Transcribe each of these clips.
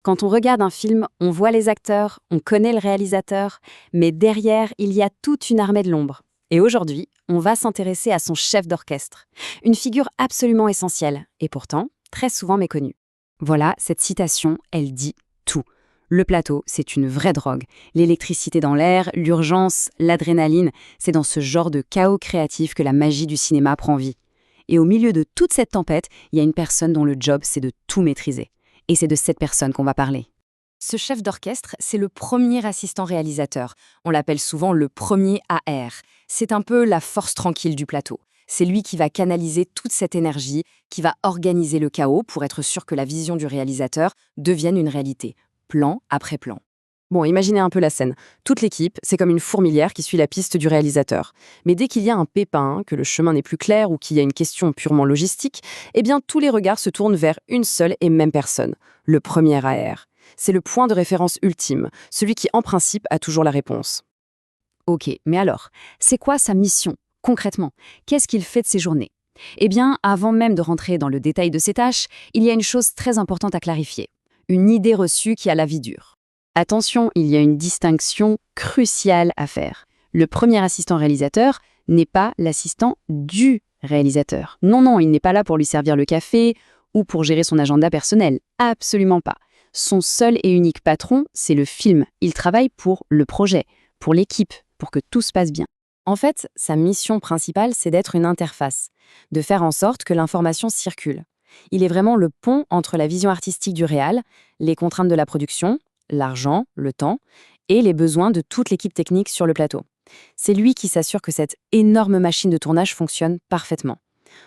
Quand on regarde un film, on voit les acteurs, on connaît le réalisateur, mais derrière, il y a toute une armée de l'ombre. Et aujourd'hui, on va s'intéresser à son chef d'orchestre, une figure absolument essentielle, et pourtant très souvent méconnue. Voilà, cette citation, elle dit tout. Le plateau, c'est une vraie drogue. L'électricité dans l'air, l'urgence, l'adrénaline, c'est dans ce genre de chaos créatif que la magie du cinéma prend vie. Et au milieu de toute cette tempête, il y a une personne dont le job, c'est de tout maîtriser. Et c'est de cette personne qu'on va parler. Ce chef d'orchestre, c'est le premier assistant réalisateur. On l'appelle souvent le premier AR. C'est un peu la force tranquille du plateau. C'est lui qui va canaliser toute cette énergie, qui va organiser le chaos pour être sûr que la vision du réalisateur devienne une réalité, plan après plan. Bon, imaginez un peu la scène. Toute l'équipe, c'est comme une fourmilière qui suit la piste du réalisateur. Mais dès qu'il y a un pépin, que le chemin n'est plus clair ou qu'il y a une question purement logistique, eh bien tous les regards se tournent vers une seule et même personne, le premier AR. C'est le point de référence ultime, celui qui en principe a toujours la réponse. Ok, mais alors, c'est quoi sa mission, concrètement? Qu'est-ce qu'il fait de ses journées? Eh bien, avant même de rentrer dans le détail de ses tâches, il y a une chose très importante à clarifier. Une idée reçue qui a la vie dure. Attention, il y a une distinction cruciale à faire. Le premier assistant réalisateur n'est pas l'assistant du réalisateur. Non, non, il n'est pas là pour lui servir le café ou pour gérer son agenda personnel. Absolument pas. Son seul et unique patron, c'est le film. Il travaille pour le projet, pour l'équipe, pour que tout se passe bien. En fait, sa mission principale, c'est d'être une interface, de faire en sorte que l'information circule. Il est vraiment le pont entre la vision artistique du réal, les contraintes de la production, l'argent, le temps, et les besoins de toute l'équipe technique sur le plateau. C'est lui qui s'assure que cette énorme machine de tournage fonctionne parfaitement.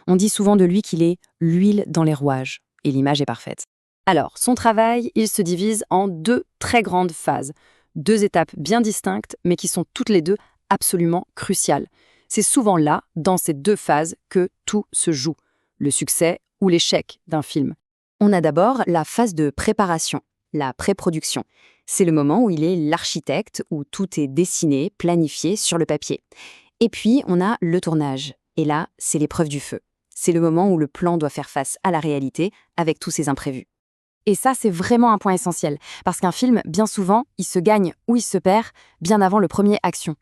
On dit souvent de lui qu'il est l'huile dans les rouages, et l'image est parfaite. Alors, son travail, il se divise en deux très grandes phases. Deux étapes bien distinctes, mais qui sont toutes les deux absolument cruciales. C'est souvent là, dans ces deux phases, que tout se joue. Le succès ou l'échec d'un film. On a d'abord la phase de préparation. La pré-production. C'est le moment où il est l'architecte, où tout est dessiné, planifié sur le papier. Et puis, on a le tournage. Et là, c'est l'épreuve du feu. C'est le moment où le plan doit faire face à la réalité, avec tous ses imprévus. Et ça, c'est vraiment un point essentiel, parce qu'un film, bien souvent, il se gagne ou il se perd bien avant le premier action.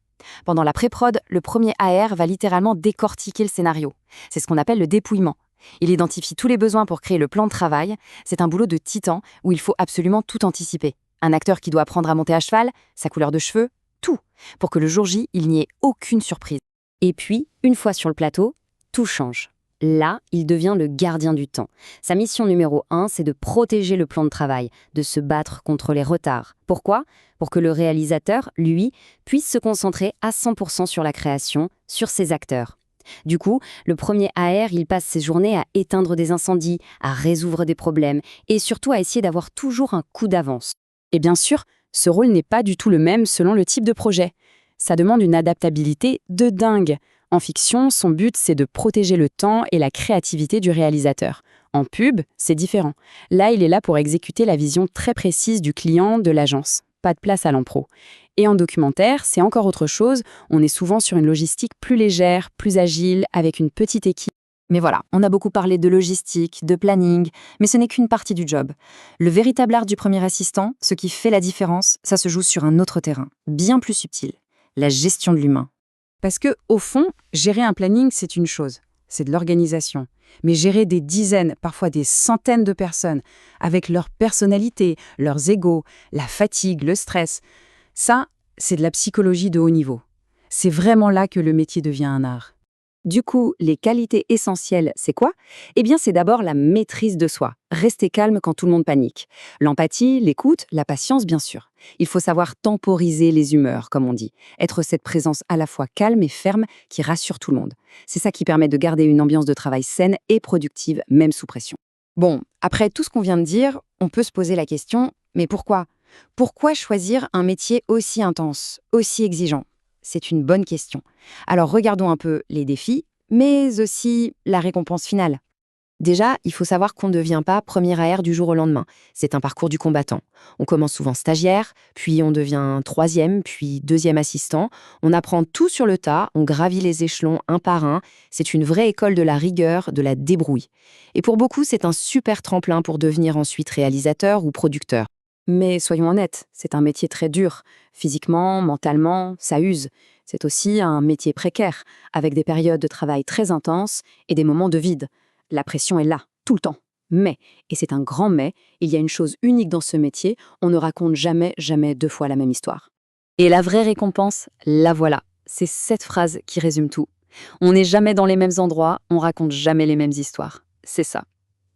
Pendant la pré-prod, le premier AR va littéralement décortiquer le scénario. C'est ce qu'on appelle le dépouillement. Il identifie tous les besoins pour créer le plan de travail. C'est un boulot de titan où il faut absolument tout anticiper. Un acteur qui doit apprendre à monter à cheval, sa couleur de cheveux, tout, pour que le jour J, il n'y ait aucune surprise. Et puis, une fois sur le plateau, tout change. Là, il devient le gardien du temps. Sa mission numéro 1, c'est de protéger le plan de travail, de se battre contre les retards. Pourquoi? Pour que le réalisateur, lui, puisse se concentrer à 100% sur la création, sur ses acteurs. Du coup, le premier AR, il passe ses journées à éteindre des incendies, à résoudre des problèmes et surtout à essayer d'avoir toujours un coup d'avance. Et bien sûr, ce rôle n'est pas du tout le même selon le type de projet. Ça demande une adaptabilité de dingue. En fiction, son but, c'est de protéger le temps et la créativité du réalisateur. En pub, c'est différent. Là, il est là pour exécuter la vision très précise du client, de l'agence. Pas de place à l'impro. Et en documentaire, c'est encore autre chose. On est souvent sur une logistique plus légère, plus agile, avec une petite équipe. Mais voilà, on a beaucoup parlé de logistique, de planning, mais ce n'est qu'une partie du job. Le véritable art du premier assistant, ce qui fait la différence, ça se joue sur un autre terrain, bien plus subtil, la gestion de l'humain. Parce que, au fond, gérer un planning, c'est une chose, c'est de l'organisation. Mais gérer des dizaines, parfois des centaines de personnes, avec leur personnalité, leurs égos, la fatigue, le stress, ça, c'est de la psychologie de haut niveau. C'est vraiment là que le métier devient un art. Du coup, les qualités essentielles, c'est quoi? Eh bien, c'est d'abord la maîtrise de soi. Rester calme quand tout le monde panique. L'empathie, l'écoute, la patience, bien sûr. Il faut savoir temporiser les humeurs, comme on dit. Être cette présence à la fois calme et ferme qui rassure tout le monde. C'est ça qui permet de garder une ambiance de travail saine et productive, même sous pression. Bon, après tout ce qu'on vient de dire, on peut se poser la question, mais pourquoi? Pourquoi choisir un métier aussi intense, aussi exigeant? C'est une bonne question. Alors regardons un peu les défis, mais aussi la récompense finale. Déjà, il faut savoir qu'on ne devient pas premier AR du jour au lendemain. C'est un parcours du combattant. On commence souvent stagiaire, puis on devient troisième, puis deuxième assistant. On apprend tout sur le tas, on gravit les échelons un par un. C'est une vraie école de la rigueur, de la débrouille. Et pour beaucoup, c'est un super tremplin pour devenir ensuite réalisateur ou producteur. Mais soyons honnêtes, c'est un métier très dur. Physiquement, mentalement, ça use. C'est aussi un métier précaire, avec des périodes de travail très intenses et des moments de vide. La pression est là, tout le temps. Mais, et c'est un grand mais, il y a une chose unique dans ce métier, on ne raconte jamais, jamais deux fois la même histoire. Et la vraie récompense, la voilà. C'est cette phrase qui résume tout. On n'est jamais dans les mêmes endroits, on raconte jamais les mêmes histoires. C'est ça.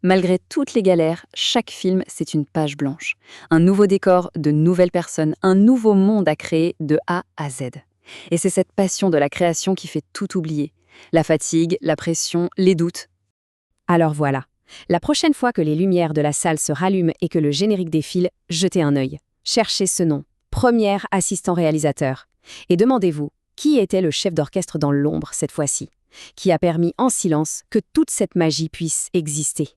Malgré toutes les galères, chaque film, c'est une page blanche. Un nouveau décor, de nouvelles personnes, un nouveau monde à créer de A à Z. Et c'est cette passion de la création qui fait tout oublier. La fatigue, la pression, les doutes. Alors voilà. La prochaine fois que les lumières de la salle se rallument et que le générique défile, jetez un œil. Cherchez ce nom. Premier assistant réalisateur. Et demandez-vous, qui était le chef d'orchestre dans l'ombre cette fois-ci, qui a permis en silence que toute cette magie puisse exister.